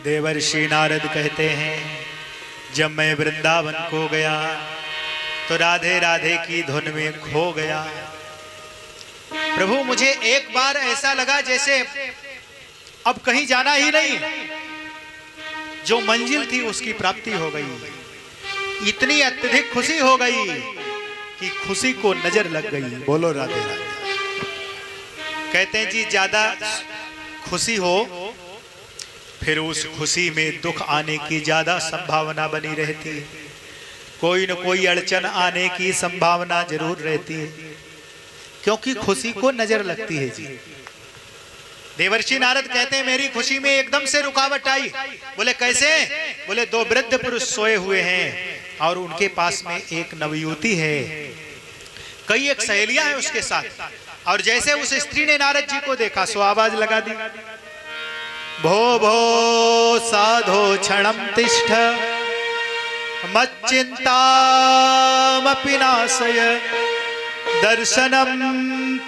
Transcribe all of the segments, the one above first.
देवर्षि नारद कहते हैं, जब मैं वृंदावन को गया तो राधे राधे की धुन में खो गया। प्रभु मुझे एक बार ऐसा लगा जैसे अब कहीं जाना ही नहीं, जो मंजिल थी उसकी प्राप्ति हो गई। इतनी अत्यधिक खुशी हो गई कि खुशी को नजर लग गई। बोलो राधे राधे। कहते हैं जी, ज्यादा खुशी हो फिर उस खुशी में दुख आने की ज्यादा संभावना बनी रहती है। कोई न कोई अड़चन आने की संभावना जरूर रहती है, क्योंकि खुशी को नजर लगती है जी। देवर्षि नारद कहते हैं, मेरी खुशी में एकदम से रुकावट आई। बोले कैसे? बोले दो वृद्ध पुरुष सोए हुए हैं और उनके पास में एक नवयुवती है, कई एक सहेलियां हैं उसके साथ। और जैसे उस स्त्री ने नारद जी को देखा सो आवाज लगा दी, भो भो साधो क्षणम तिष्ठ मच्चिंतामपि नाशय दर्शनम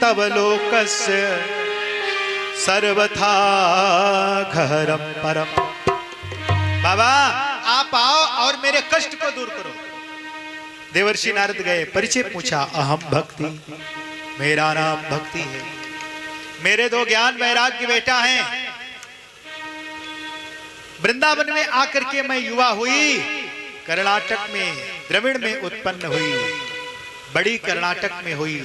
तव लोकस्य सर्वथा घरम परम। बाबा आप आओ और मेरे कष्ट को दूर करो। देवर्षि नारद गए, परिचय पूछा, अहम भक्ति, मेरा नाम भक्ति है। मेरे दो ज्ञान वैराग्य बेटा हैं। वृंदावन में आकर के मैं युवा हुई, कर्नाटक में द्रविड़ में उत्पन्न हुई, बड़ी कर्नाटक में हुई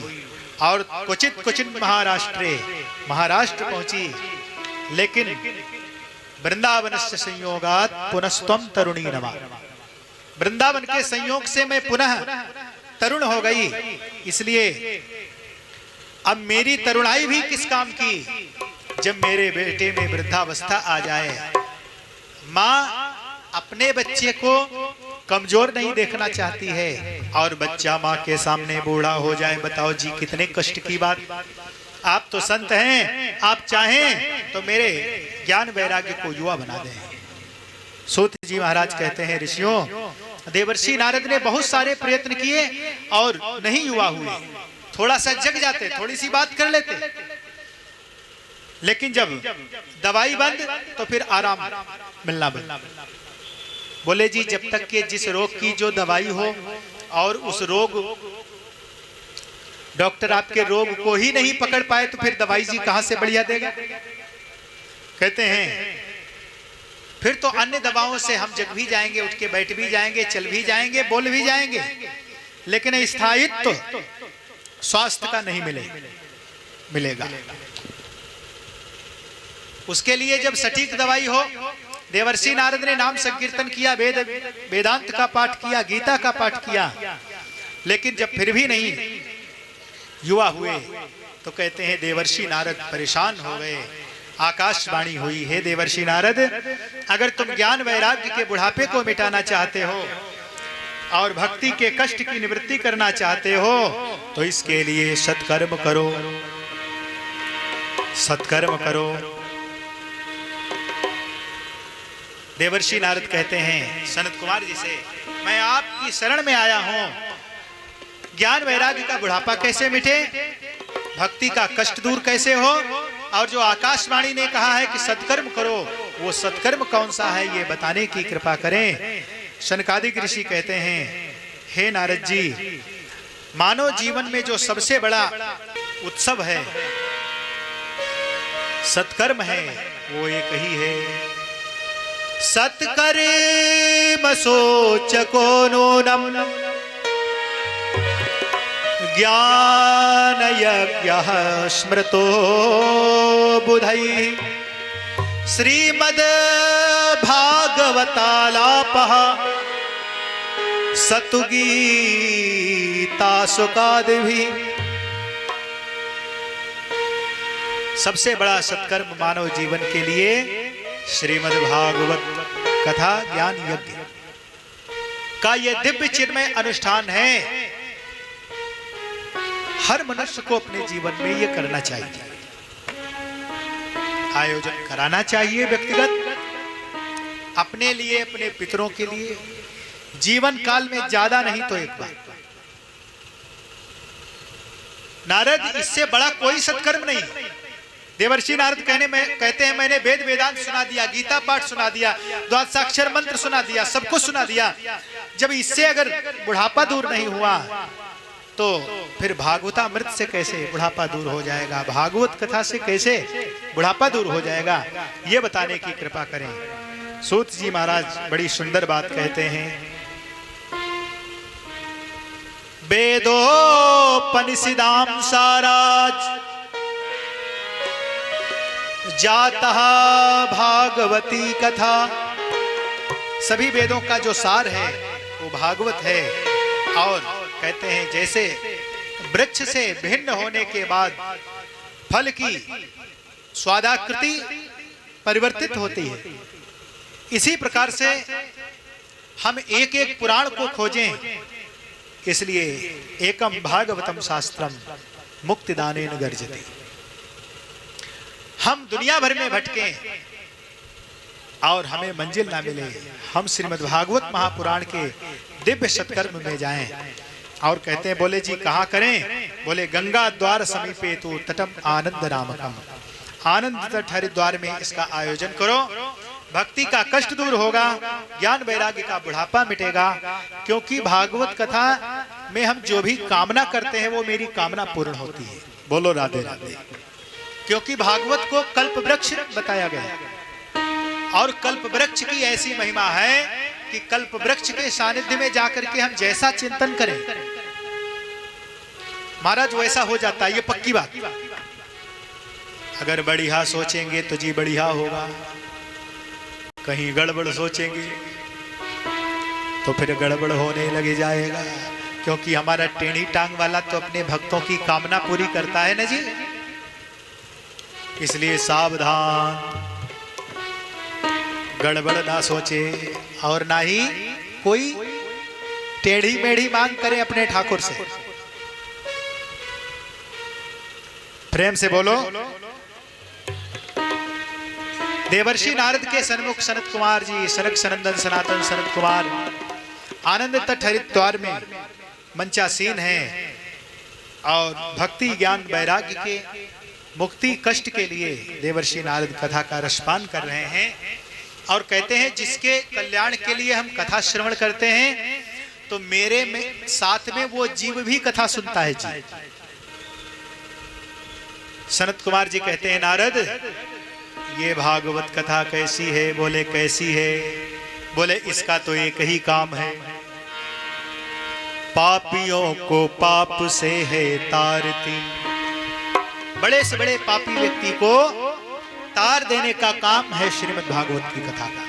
और कुचित कुचित महाराष्ट्र पहुंची। लेकिन वृंदावन से संयोगात पुनस्तम तरुणी नमा, वृंदावन के संयोग से मैं पुनः तरुण हो गई। इसलिए अब मेरी तरुणाई भी किस काम की, जब मेरे बेटे में वृद्धावस्था आ जाए। माँ अपने बच्चे को कमजोर नहीं देखना चाहती है और बच्चा माँ के सामने बूढ़ा हो जाए। बताओ जी कितने कष्ट की बात। आप तो संत हैं, आप चाहें तो मेरे ज्ञान वैराग्य को युवा बना दें। सूत जी महाराज कहते हैं, ऋषियों, देवर्षि नारद ने बहुत सारे प्रयत्न किए और नहीं युवा हुए। थोड़ा सा जग जाते, थोड़ी सी बात कर लेते, लेकिन जब दवाई बंद तो फिर आराम मिलना बंद। बोले जी जब तक के जिस रोग की जो दवाई हो और उस रोग डॉक्टर आपके रोग को ही नहीं पकड़ पाए तो फिर दवाई जी कहां से बढ़िया देगा। कहते हैं फिर तो अन्य दवाओं से हम जग भी जाएंगे, उठ के बैठ भी जाएंगे, चल भी जाएंगे, बोल भी जाएंगे, लेकिन स्थायित्व स्वास्थ्य का नहीं मिलेगा। उसके लिए जब सटीक दवाई हो, देवर्षि नारद ने नाम संकीर्तन किया, वेदांत का पाठ किया, गीता का पाठ किया, लेकिन जब फिर भी नहीं युवा हुए तो कहते हैं देवर्षि नारद परेशान हो गए। आकाशवाणी हुई, हे देवर्षि नारद, अगर तुम ज्ञान वैराग्य के बुढ़ापे को मिटाना चाहते हो और भक्ति के कष्ट की निवृत्ति करना चाहते हो तो इसके लिए सत्कर्म करो, सत्कर्म करो। देवर्षि नारद कहते हैं सनत कुमार जी से, मैं आपकी शरण में आया हूं, ज्ञान वैराग्य का बुढ़ापा कैसे मिटे, भक्ति का कष्ट दूर कैसे हो, और जो आकाशवाणी ने कहा है कि सत्कर्म करो, वो सत्कर्म कौन सा है ये बताने की कृपा करें। शनकादिक ऋषि कहते हैं, हे नारद जी, मानव जीवन में जो सबसे बड़ा उत्सव है सत्कर्म है, वो एक ही है। सत्कर्म सोचको नूनम ज्ञान यज्ञः स्मृतो बुधैः श्रीमद् भागवतालापः सतुगीता सुकादिभिः। सबसे बड़ा सत्कर्म मानव जीवन के लिए श्रीमद् भागवत कथा ज्ञान यज्ञ का यह दिव्य चिन्मय अनुष्ठान है। हर मनुष्य को अपने जीवन में यह करना चाहिए, आयोजन कराना चाहिए व्यक्तिगत, अपने लिए, अपने पितरों के लिए, जीवन काल में ज्यादा नहीं तो एक बार। नारद, इससे बड़ा कोई सत्कर्म नहीं। देवर्षि नारद कहते हैं मैंने वेद वेदांत सुना दिया, गीता पाठ सुना दिया, द्वादशाक्षर मंत्र सुना दिया, सब कुछ सुना दिया। जब इससे अगर बुढ़ापा दूर नहीं हुआ तो फिर भागवतामृत से कैसे बुढ़ापा दूर हो जाएगा, भागवत कथा से कैसे बुढ़ापा दूर हो जाएगा, ये बताने की कृपा करें। सूत जी महाराज बड़ी सुंदर बात कहते हैं, वेदोपनिषदाम साराज जाता भागवती कथा। सभी वेदों का जो सार है वो भागवत है। और कहते हैं जैसे वृक्ष से भिन्न होने के बाद फल की स्वादाकृति परिवर्तित होती है, इसी प्रकार से हम एक एक पुराण को खोजें। इसलिए एकम भागवतम शास्त्रम मुक्तिदानेन गर्जते। हम दुनिया भर में भटकें और हमें मंजिल ना मिले, हम श्रीमद् भागवत महापुराण के दिव्य सत्कर्म में जाएं। और कहते हैं, बोले जी कहाँ करें? बोले गंगा द्वार समीपे तो तटम आनंद नामकम। आनंद तट हरिद्वार में इसका आयोजन करो, भक्ति का कष्ट दूर होगा, ज्ञान वैराग्य का बुढ़ापा मिटेगा। क्योंकि भागवत कथा में हम जो भी कामना करते हैं वो मेरी कामना पूर्ण होती है। बोलो राधे राधे। क्योंकि भागवत को कल्प वृक्ष बताया गया और कल्प वृक्ष की ऐसी महिमा है कि कल्प वृक्ष के सानिध्य में जाकर के हम जैसा चिंतन करें महाराज वैसा हो जाता है। ये पक्की बात। अगर बढ़िया सोचेंगे तो जी बढ़िया होगा, कहीं गड़बड़ सोचेंगे तो फिर गड़बड़ होने लगे जाएगा। क्योंकि हमारा टेढ़ी टांग वाला तो अपने भक्तों की कामना पूरी करता है ना जी। इसलिए सावधान, गड़बड़ ना सोचे और ना ही कोई टेढ़ी मेढ़ी मांग करे अपने ठाकुर से। प्रेम से बोलो। देवर्षि नारद के सन्मुख सनत कुमार जी, सनक सनंदन सनातन सनत कुमार आनंद तट हरिद्वार में मंचासीन हैं और भक्ति ज्ञान वैराग्य के मुक्ति कष्ट के लिए देवर्षि नारद कथा का रसपान कर रहे हैं। और कहते हैं जिसके कल्याण के लिए हम कथा श्रवण करते हैं तो मेरे में साथ में वो जीव भी कथा सुनता है जी। सनत कुमार जी कहते हैं, नारद ये भागवत कथा कैसी है? बोले कैसी है? बोले इसका तो एक ही काम है, पापियों को पाप से है तारती। बड़े से बड़े पापी व्यक्ति को तार देने का काम है श्रीमद् भागवत की कथा का।